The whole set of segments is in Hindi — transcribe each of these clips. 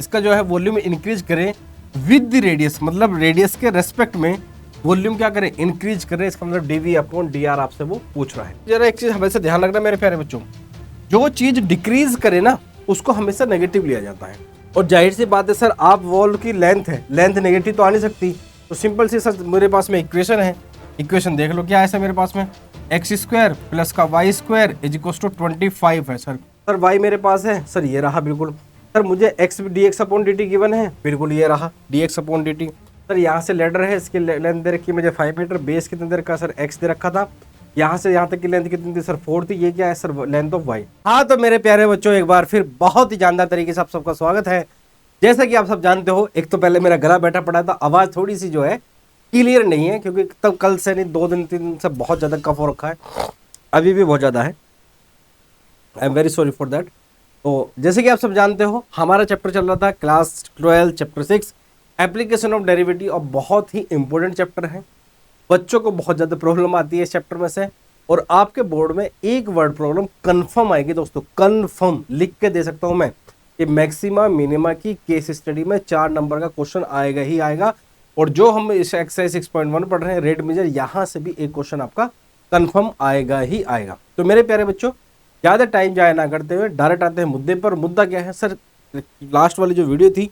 इसका जो है वॉल्यूम इंक्रीज करें विद द रेडियस, मतलब रेडियस के रेस्पेक्ट में वॉल्यूम क्या करें, इंक्रीज करें। इसका मतलब dv अपॉन dr आपसे वो पूछ रहा है। जरा एक चीज हमेशा ध्यान रखना मेरे प्यारे बच्चों, जो चीज डिक्रीज करे ना उसको हमेशा नेगेटिव लिया जाता है। और जाहिर सी बात है सर, आप वॉल की लेंथ है, लेंथ नेगेटिव तो आ नहीं सकती, तो सिंपल सी सर मेरे पास में इक्वेशन है, इक्वेशन देख लो क्या है सर मेरे पास में, एक्स स्क्वायर प्लस का y square is equal to 25 है सर। सर वाई मेरे पास है सर, ये रहा बिल्कुल। सर मुझे x D x upon d T given है, बिल्कुल ये रहा D x upon d T. Sir यहाँ से लेडर है, इसकी लेंथ दे रखी है मुझे 5 मीटर, बेस कितने दे रखा सर एक्स दे रखा था, यहाँ से यहाँ तक की लेंथ कितनी थी सर 4 थी, ये क्या है सर लेंथ ऑफ वाई। हाँ तो मेरे प्यारे बच्चों एक बार फिर बहुत ही जानदार तरीके से आप सबका स्वागत है। जैसा कि आप सब जानते हो, एक तो पहले मेरा गला बैठा पड़ा था, आवाज थोड़ी सी जो है क्लियर नहीं है, क्योंकि तब कल से नहीं 2 दिन 3 दिन से बहुत ज्यादा कफ हो रखा है, अभी भी बहुत ज्यादा है, I am very sorry for that. तो जैसे कि आप सब जानते हो, हमारा चैप्टर चल रहा था class 12 chapter 6 application of derivative, और बहुत ही इंपॉर्टेंट चैप्टर है। बच्चों को बहुत ज़्यादा प्रॉब्लम आती है इस चैप्टर में से, और आपके बोर्ड में एक वर्ड प्रॉब्लम कंफर्म आएगी दोस्तों, कंफर्म लिख के दे सकता हूं मैं कि मैक्सिमा मिनिमा की केस स्टडी में 4 नंबर का क्वेश्चन आएगा ही आएगा। और जो हम इस एक्सरसाइज 6.1 पढ़ रहे हैं रेट मेजर, यहाँ से भी एक क्वेश्चन आपका कंफर्म आएगा ही आएगा। तो मेरे प्यारे बच्चों ज़्यादा टाइम जाया ना करते हुए डायरेक्ट आते हैं मुद्दे पर। मुद्दा क्या है सर, लास्ट वाली जो वीडियो थी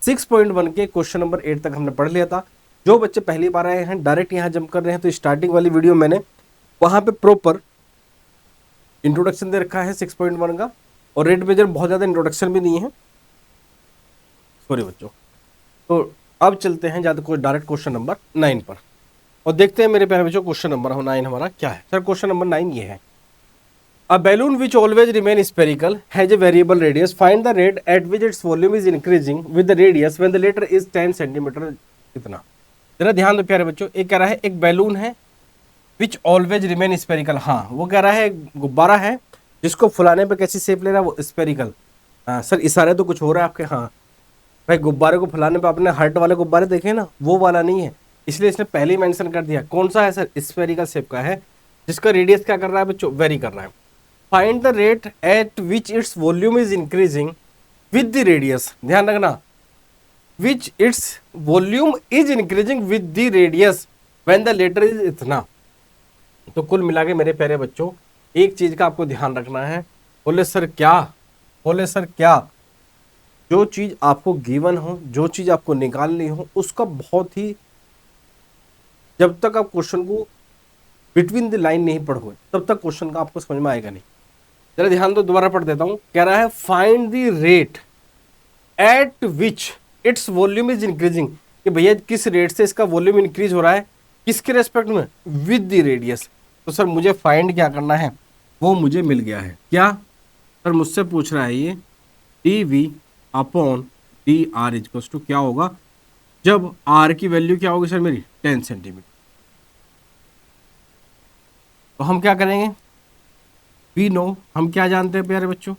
6.1 के क्वेश्चन नंबर 8 तक हमने पढ़ लिया था। जो बच्चे पहली बार आए हैं डायरेक्ट यहाँ जंप कर रहे हैं, तो स्टार्टिंग वाली वीडियो मैंने वहाँ पे प्रॉपर इंट्रोडक्शन दे रखा है 6.1 का, और रेट मेजर बहुत ज़्यादा इंट्रोडक्शन भी नहीं है, सॉरी बच्चों। तो अब चलते हैं ज़्यादा कोई डायरेक्ट क्वेश्चन नंबर 9 पर, और देखते हैं मेरे प्यारे बच्चों क्वेश्चन नंबर 9 हमारा क्या है। सर क्वेश्चन नंबर 9 ये है, A balloon which always remains spherical has a variable radius. Find the rate at which its volume is increasing with the radius when the latter is 10 centimetre. इतना जरा ध्यान दो प्यारे बच्चों, एक कह रहा है एक बैलून है विच ऑलवेज रिमेन स्पेरिकल। हाँ वो कह रहा है गुब्बारा है जिसको फुलाने पे कैसी शेप ले रहा है वो स्पेरिकल। हाँ सर इशारे तो कुछ हो रहा है आपके। हाँ भाई गुब्बारे को फुलाने पे आपने हार्ट वाले गुब्बारे देखे ना, वो वाला नहीं है, इसलिए इसने पहले ही मेंशन कर दिया। कौन सा है सर, स्पेरिकल शेप का है, जिसका रेडियस क्या कर रहा है बच्चों, वेरी कर रहा है। Find the rate at which its volume is increasing with the radius, ध्यान रखना, which its volume is increasing with the radius when the latter is इतना। तो कुल मिला के मेरे प्यारे बच्चों एक चीज का आपको ध्यान रखना है। बोले सर क्या, बोले सर क्या, जो चीज आपको गिवन हो, जो चीज आपको निकालनी हो, उसका बहुत ही, जब तक आप क्वेश्चन को बिटवीन द लाइन नहीं पढ़ोगे तब तक क्वेश्चन का आपको समझ में आएगा नहीं। जरा ध्यान दो, दोबारा पढ़ देता हूं। कह रहा है find the rate at which its volume is increasing, कि भैया किस रेट से इसका वॉल्यूम इंक्रीज हो रहा है, किसके रेस्पेक्ट में, विद द रेडियस। तो सर मुझे फाइंड क्या करना है, वो मुझे मिल गया है। क्या सर मुझसे पूछ रहा है ये d v upon d r is two क्या होगा जब आर की वैल्यू क्या होगी सर मेरी 10 सेंटीमीटर। तो हम क्या करेंगे, वी नो, हम क्या जानते हैं प्यारे बच्चों,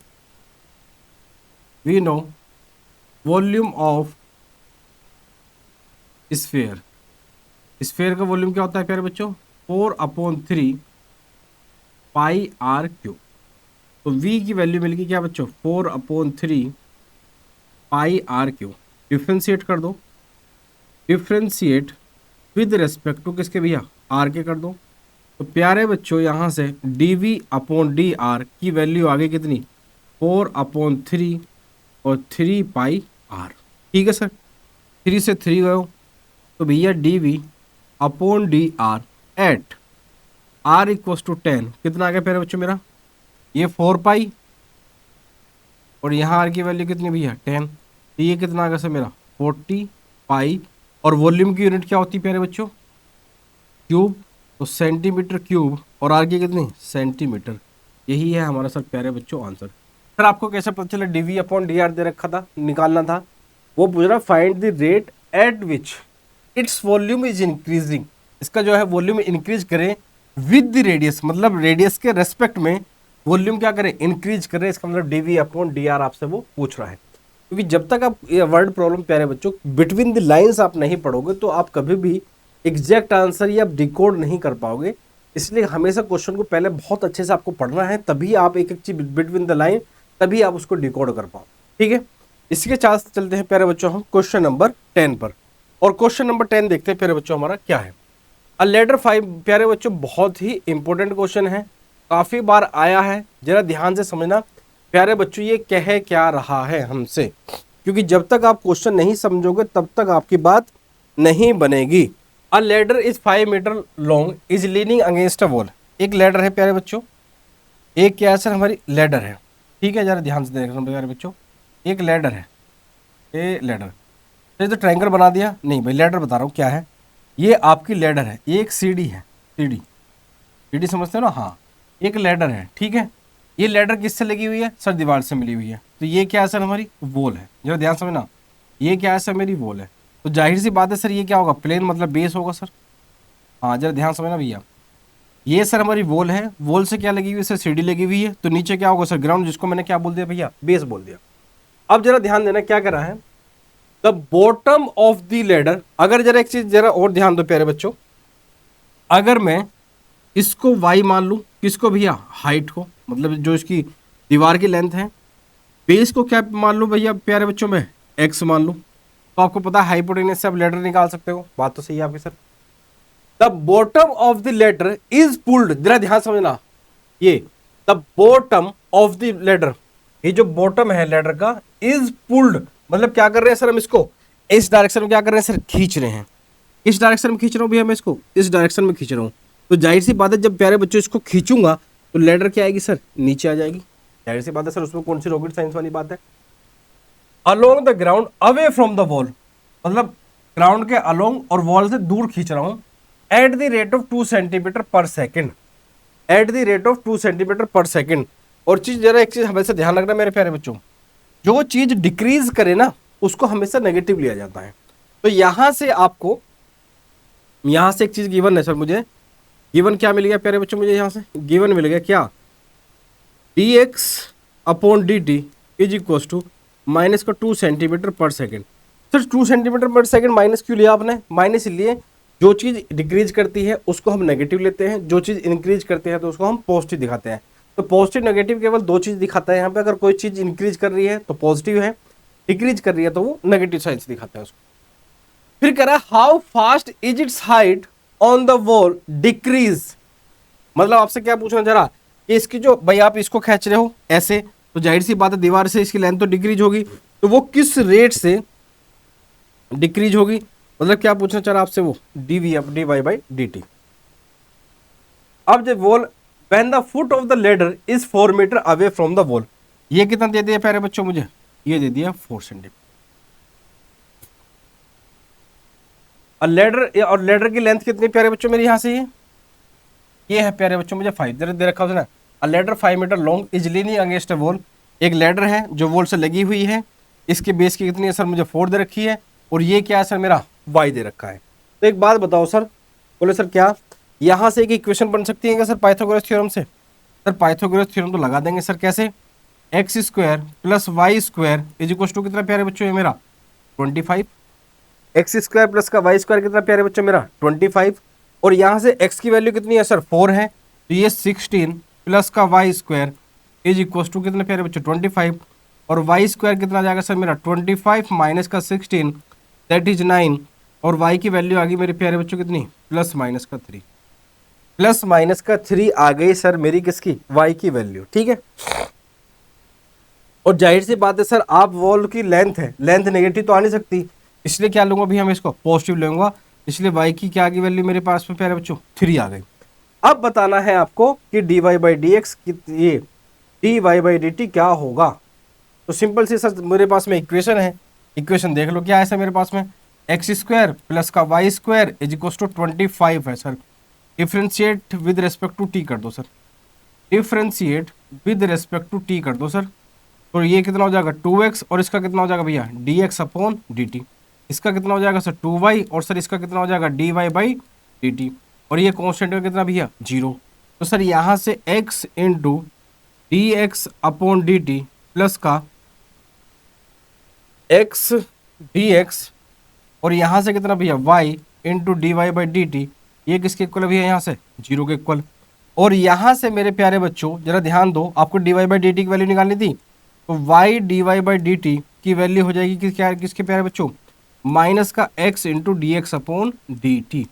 we know volume of sphere, sphere का वॉल्यूम क्या होता है प्यारे बच्चों 4/3 पाई आर क्यूब। तो v की वैल्यू मिल गई क्या बच्चों 4/3 पाई आर क्यूब। डिफ्रेंशिएट कर दो, डिफ्रेंशिएट विद रेस्पेक्ट टू किसके भैया, आर के कर दो। तो प्यारे बच्चों यहाँ से dv अपॉन डी आर की वैल्यू आ गई कितनी 4/3 और 3 पाई आर। ठीक है सर, 3 से 3 गए, तो भैया dv upon d r at r equals to 10 कितना आ गया प्यारे बच्चों मेरा, ये 4 पाई और यहाँ आर की वैल्यू कितनी भैया 10, तो ये कितना आ गया सर मेरा 40 पाई। और वॉल्यूम की यूनिट क्या होती है प्यारे बच्चों, क्यूब, तो सेंटीमीटर क्यूब, और आर की कितनी सेंटीमीटर। यही है हमारा सर प्यारे बच्चों आंसर। सर आपको कैसे पता चला, डीवी अपॉन डी आर दे रखा था, निकालना था। वो पूछ रहा find the rate at which its volume is increasing, इसका जो है वॉल्यूम इंक्रीज करें विद द रेडियस, मतलब रेडियस के रेस्पेक्ट में वॉल्यूम क्या करें, इंक्रीज करें। इसका मतलब डीवी अपॉन डी आर आपसे वो पूछ रहा है। क्योंकि जब तक आप ये वर्ड प्रॉब्लम प्यारे बच्चों बिटवीन द लाइंस आप नहीं पढ़ोगे तो आप कभी भी एग्जैक्ट आंसर या आप डिकोड नहीं कर पाओगे। इसलिए हमेशा क्वेश्चन को पहले बहुत अच्छे से आपको पढ़ना है, तभी आप एक एक चीज बिटवीन द लाइन, तभी आप उसको डिकोड कर पाओ। ठीक है, इसके साथ चलते हैं प्यारे बच्चों हम क्वेश्चन नंबर 10 पर, और क्वेश्चन नंबर 10 देखते हैं प्यारे बच्चों हमारा क्या है। अ लेटर 5 प्यारे बच्चों बहुत ही इंपॉर्टेंट क्वेश्चन है, काफी बार आया है, जरा ध्यान से समझना प्यारे बच्चों ये कह क्या रहा है हमसे, क्योंकि जब तक आप क्वेश्चन नहीं समझोगे तब तक आपकी बात नहीं बनेगी। A ladder is 5 metre long is leaning against a wall. एक लेडर है प्यारे बच्चों, एक क्या है सर हमारी लेडर है, ठीक है, जरा ध्यान से देखना प्यारे बच्चों, एक लेडर है, ये लेडर, तो ट्रायंगल बना दिया, नहीं भाई लेडर बता रहा हूँ क्या है, ये आपकी लेडर है, ये एक सीढ़ी है, सीढ़ी, सीढ़ी समझते हो ना, हाँ एक लेडर है, ठीक है। ये लेडर किससे लगी हुई है सर, दीवार से मिली हुई है, तो ये क्या है सर हमारी वॉल है, जरा ध्यान समझना, ये क्या है सर मेरी वॉल है, तो जाहिर सी बात है सर ये क्या होगा, प्लेन मतलब बेस होगा सर, हाँ जरा ध्यान समझना भैया, ये सर हमारी वॉल है, वॉल से क्या लगी हुई है सर, सीढ़ी लगी हुई है, तो नीचे क्या होगा सर ग्राउंड, जिसको मैंने क्या बोल दिया भैया, बेस बोल दिया। अब जरा ध्यान देना क्या कर रहा है, the bottom of the ladder, अगर जरा एक चीज जरा और ध्यान दो प्यारे बच्चों, अगर मैं इसको y मान लूं, किसको भैया, हाइट को, मतलब जो इसकी दीवार की लेंथ है, बेस को क्या मान लूं भैया प्यारे बच्चों में x मान लूं, तो आपको पता है हाइपोटेनस से आप लेडर निकाल सकते हो, बात तो सही है आपकी sir. The bottom of the ladder is pulled, जरा ध्यान समझना, ये the bottom of the ladder, ये जो बॉटम है लेडर का, इज पुल्ड मतलब क्या कर रहे हैं सर, हम इसको इस डायरेक्शन में क्या कर रहे हैं सर, खींच रहे हैं, इस डायरेक्शन में खींच रहा हूँ भैया, मैं इसको इस डायरेक्शन में खींच रहा हूँ, तो जाहिर सी बात है जब प्यारे बच्चों इसको खींचूंगा तो लेडर क्या आएगी सर, नीचे आ जाएगी, जाहिर सी बात है सर, उसमें कौन सी रॉकेट साइंस वाली बात है। Along the ground away from the wall, मतलब ग्राउंड के अलोंग और वॉल से दूर खींच रहा हूँ, at the rate of 2 centimetre per second, at the rate of 2 centimetre per second. और चीज जरा एक चीज हमेशा ध्यान रखना मेरे प्यारे बच्चों, जो चीज डिक्रीज करे ना उसको हमेशा नेगेटिव लिया जाता है, तो यहां से आपको, यहां से एक चीज गिवन है सर, मुझे गिवन क्या मिल गया प्यारे बच्चों, मुझे यहां से गिवन मिल गया क्या, dx upon dt is equal to minus का 2 centimetre per second. Sir 2 centimetre per second minus क्यों लिया आपने, माइनस लिए जो चीज डिक्रीज करती है उसको हम नेगेटिव लेते हैं, जो चीज इंक्रीज करती है तो उसको हम पॉजिटिव दिखाते हैं, तो पॉजिटिव नेगेटिव केवल दो चीज दिखाता है यहाँ पे, अगर कोई चीज इंक्रीज कर रही है तो पॉजिटिव है, डिक्रीज कर रही है तो वो नेगेटिव साइन से दिखाता है उसको। फिर कह रहा है how fast is it's height on the wall decrease, मतलब आपसे क्या पूछना चाह रहा कि इसकी जो भाई आप इसको खींच रहे हो ऐसे, तो जाहिर सी बात है दीवार से इसकी लेंथ तो डिक्रीज होगी, तो वो किस रेट से डिक्रीज होगी, मतलब क्या पूछना चाह रहा आपसे वो dy बाई dt। अब जब wall when the foot of the ladder is 4 metre away from the wall, ये कितना दे दिया प्यारे बच्चों मुझे, ये दे दिया 4 सेंटीमीटर। और लेडर, और लेडर की लेंथ कितनी प्यारे बच्चों मेरी, यहां से ये है प्यारे बच्चों मुझे 5 दे रखा उसने, a ladder 5 metre long is leaning against a wall, एक लेडर है जो वॉल से लगी हुई है, इसके बेस की कितनी है सर, मुझे 4 दे रखी है, और ये क्या है सर मेरा y दे रखा है। तो एक बात बताओ सर, बोले सर क्या यहां से एक इक्वेशन बन सकती है क्या सर पाइथागोरस थ्योरम से, सर पाइथागोरस थ्योरम तो लगा देंगे सर, कैसे, x square plus y square is equal to कितना प्यारे बच्चों है मेरा 25, एक्स स्क्वायर प्लस का वाई स्क्वायर कितना प्यारे बच्चों मेरा 25, और यहाँ से x की वैल्यू कितनी है सर 4 है, तो ये 16 प्लस का y square is equal to कितने प्यारे बच्चों 25, और वाई स्क्वायर कितना जाएगा सर मेरा 25 माइनस का 16 दैट इज 9, और y की वैल्यू आ गई मेरे प्यारे बच्चों कितनी प्लस माइनस का 3, प्लस माइनस का 3 आ गई सर मेरी किसकी y की वैल्यू, ठीक है। और जाहिर सी बात है सर आप वॉल की लेंथ है, लेंथ नेगेटिव तो आ नहीं सकती, इसलिए क्या लूंगा भी हम इसको पॉजिटिव लूंगा, इसलिए y की क्या आ गई वैल्यू मेरे पास में प्यारे बच्चों 3 आ गई। अब बताना है आपको कि dy बाई डी एक्स, ये dy बाई डी टी क्या होगा, तो सिंपल सी सर मेरे पास में इक्वेशन है, इक्वेशन देख लो क्या है सर मेरे पास में, एक्स स्क्वायर प्लस का y square is equal to 25 है sir, differentiate with respect to t कर दो sir, differentiate with respect to t कर दो सर, तो ये कितना हो जाएगा 2x, और इसका कितना हो जाएगा भैया dx अपॉन dt, इसका कितना हो जाएगा सर 2y, और सर इसका कितना हो जाएगा dy बाई dt, और ये कांस्टेंट का कितना भैया 0, तो सर यहाँ से x into d x upon d t plus का x dx, और यहाँ से कितना भैया y into d y by d t, ये किसके इक्वल है भैया यहाँ से 0 के इक्वल, और यहाँ से मेरे प्यारे बच्चों जरा ध्यान दो, आपको d y by d t की वैल्यू निकालनी थी, तो y d y by d t की वैल्यू हो जाएगी किसके प्यारे बच्चों, माइनस का x into d x upon d t.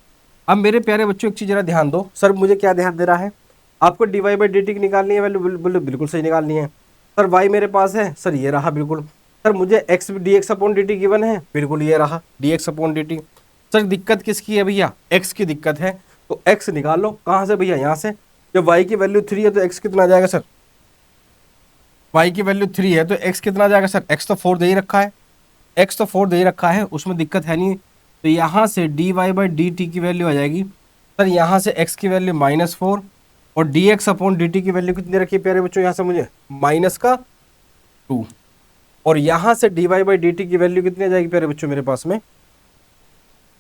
अब मेरे प्यारे बच्चों एक चीज जरा ध्यान दो, सर मुझे क्या ध्यान दे रहा है, आपको d y by d t की निकालनी है वैल्यू, बिल्कुल सही निकालनी है। सर y मेरे पास है, सर ये रहा बिल्कुल। सर मुझे x D x upon d T given है, बिल्कुल ये रहा D x upon d T. Sir दिक्कत किसकी है भैया, x की दिक्कत है, तो x निकाल लो। कहाँ से भैया, यहाँ से। जब y की वैल्यू 3 है तो x कितना आ जाएगा सर, y की वैल्यू 3 है तो x कितना आ जाएगा सर, x तो 4 दे ही रखा है, x तो 4 दे ही रखा है, उसमें दिक्कत है नहीं। तो यहाँ से d y by d t की वैल्यू आ जाएगी सर, यहाँ से x की वैल्यू -4 और d x upon d t की वैल्यू कितनी रखी है प्यारे बच्चों, यहाँ से मुझे -2 और यहाँ से d y by d t की वैल्यू कितनी आ जाएगी प्यारे बच्चों मेरे पास में,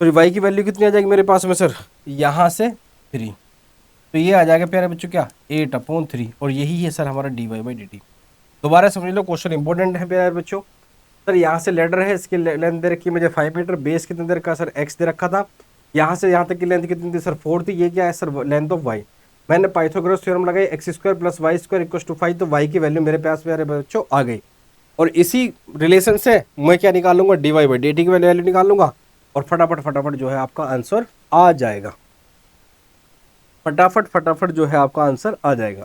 तो y की वैल्यू कितनी आ जाएगी मेरे पास में सर, यहाँ से 3। तो ये आ जाएगा प्यारे बच्चों क्या, 8/3 और यही है सर हमारा d y by d t. दोबारा समझ लो, क्वेश्चन इंपॉर्टेंट है प्यारे बच्चों। सर यहाँ से लेडर है, इसकी लेंथ दे रखी है मुझे 5 मीटर, बेस कितने दे रखा सर, x दे रखा था। यहाँ से यहाँ तक की लेंथ कितनी थी सर, 4 थी। ये क्या है सर, लेंथ ऑफ y। मैंने पाइथागोरस थ्योरम लगाई, x² + y² = 5, तो y की वैल्यू मेरे पास प्यारे बच्चों आ गई। और इसी रिलेशन से मैं क्या निकाल लूंगा, d y by d t की वैल्यू निकाल लूंगा और फटाफट जो है आपका आंसर आ जाएगा, फटाफट जो है आपका आंसर आ जाएगा।